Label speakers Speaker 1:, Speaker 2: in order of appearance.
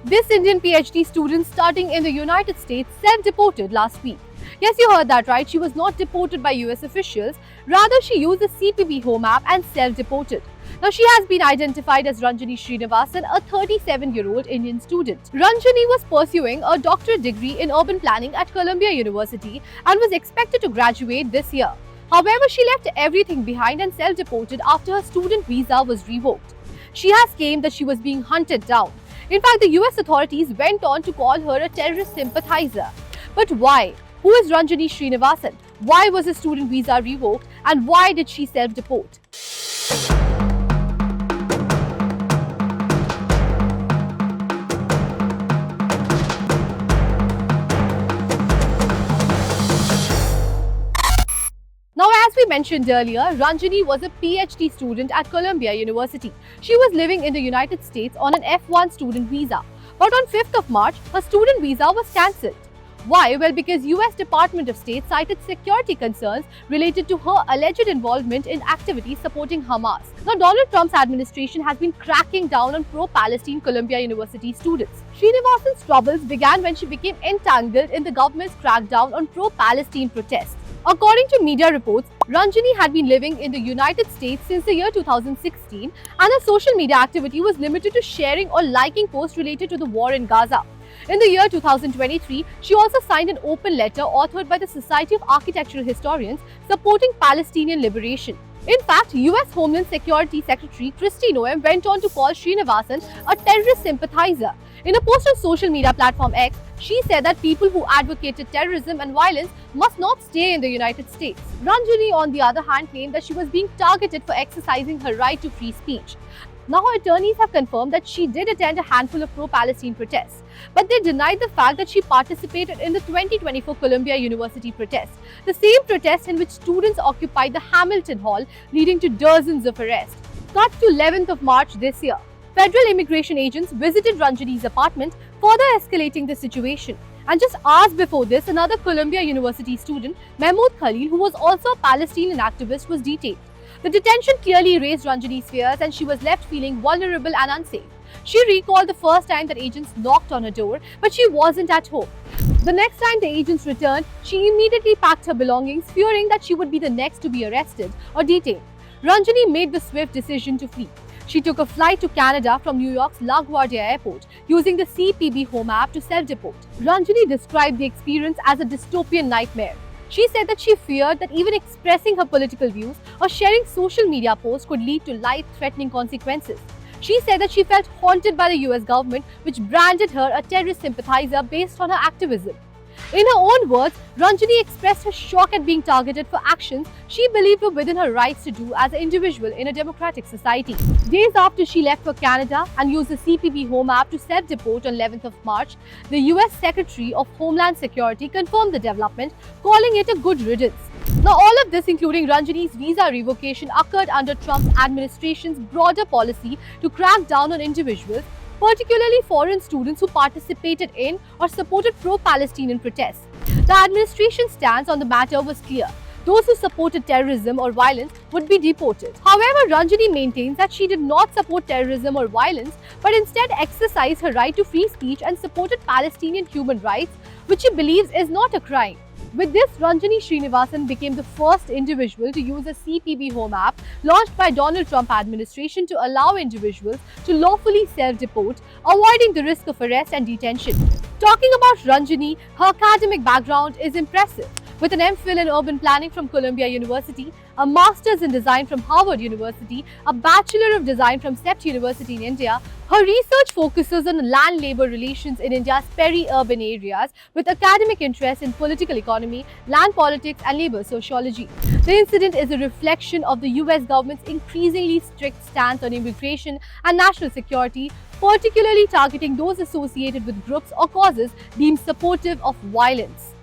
Speaker 1: This Indian PhD student studying in the United States self-deported last week. Yes, you heard that right. She was not deported by US officials. Rather, she used the CPB Home app and self-deported. Now, she has been identified as Ranjani Srinivasan, a 37-year-old Indian student. Ranjani was pursuing a doctorate degree in urban planning at Columbia University and was expected to graduate this year. However, she left everything behind and self-deported after her student visa was revoked. She has claimed that she was being hunted down. In fact, the US authorities went on to call her a terrorist sympathizer. But why? Who is Ranjani Srinivasan? Why was her student visa revoked? And why did she self-deport? Now, as we mentioned earlier, Ranjani was a PhD student at Columbia University. She was living in the United States on an F1 student visa. But on 5th of March, her student visa was cancelled. Why? Well, because US Department of State cited security concerns related to her alleged involvement in activities supporting Hamas. Now, Donald Trump's administration has been cracking down on pro-Palestine Columbia University students. Srinivasan's troubles began when she became entangled in the government's crackdown on pro-Palestine protests. According to media reports, Ranjani had been living in the United States since the year 2016 and her social media activity was limited to sharing or liking posts related to the war in Gaza. In the year 2023, she also signed an open letter authored by the Society of Architectural Historians supporting Palestinian liberation. In fact, US Homeland Security Secretary Kristi Noem went on to call Srinivasan a terrorist sympathizer. In a post on social media platform X, she said that people who advocated terrorism and violence must not stay in the United States. Ranjani, on the other hand, claimed that she was being targeted for exercising her right to free speech. Now, her attorneys have confirmed that she did attend a handful of pro-Palestine protests, but they denied the fact that she participated in the 2024 Columbia University protests, the same protest in which students occupied the Hamilton Hall, leading to dozens of arrests. Cut to 11th of March this year. Federal immigration agents visited Ranjani's apartment, further escalating the situation. And just hours before this, another Columbia University student, Mahmoud Khalil, who was also a Palestinian activist, was detained. The detention clearly raised Ranjani's fears and she was left feeling vulnerable and unsafe. She recalled the first time that agents knocked on her door, but she wasn't at home. The next time the agents returned, she immediately packed her belongings, fearing that she would be the next to be arrested or detained. Ranjani made the swift decision to flee. She took a flight to Canada from New York's LaGuardia Airport using the CPB Home app to self-deport. Ranjani described the experience as a dystopian nightmare. She said that she feared that even expressing her political views or sharing social media posts could lead to life-threatening consequences. She said that she felt haunted by the US government, which branded her a terrorist sympathizer based on her activism. In her own words, Ranjani expressed her shock at being targeted for actions she believed were within her rights to do as an individual in a democratic society. Days after she left for Canada and used the CPB Home app to self-deport on 11th of March, the US Secretary of Homeland Security confirmed the development, calling it a good riddance. Now, all of this, including Ranjani's visa revocation, occurred under Trump's administration's broader policy to crack down on individuals, particularly foreign students who participated in or supported pro-Palestinian protests. The administration's stance on the matter was clear. Those who supported terrorism or violence would be deported. However, Ranjani maintains that she did not support terrorism or violence, but instead exercised her right to free speech and supported Palestinian human rights, which she believes is not a crime. With this, Ranjani Srinivasan became the first individual to use a CPB Home app launched by Donald Trump administration to allow individuals to lawfully self-deport, avoiding the risk of arrest and detention. Talking about Ranjani, her academic background is impressive. With an MPhil in urban planning from Columbia University, a master's in design from Harvard University, a bachelor of design from CEPT University in India, her research focuses on land-labor relations in India's peri-urban areas with academic interests in political economy, land politics and labor sociology. The incident is a reflection of the US government's increasingly strict stance on immigration and national security, particularly targeting those associated with groups or causes deemed supportive of violence.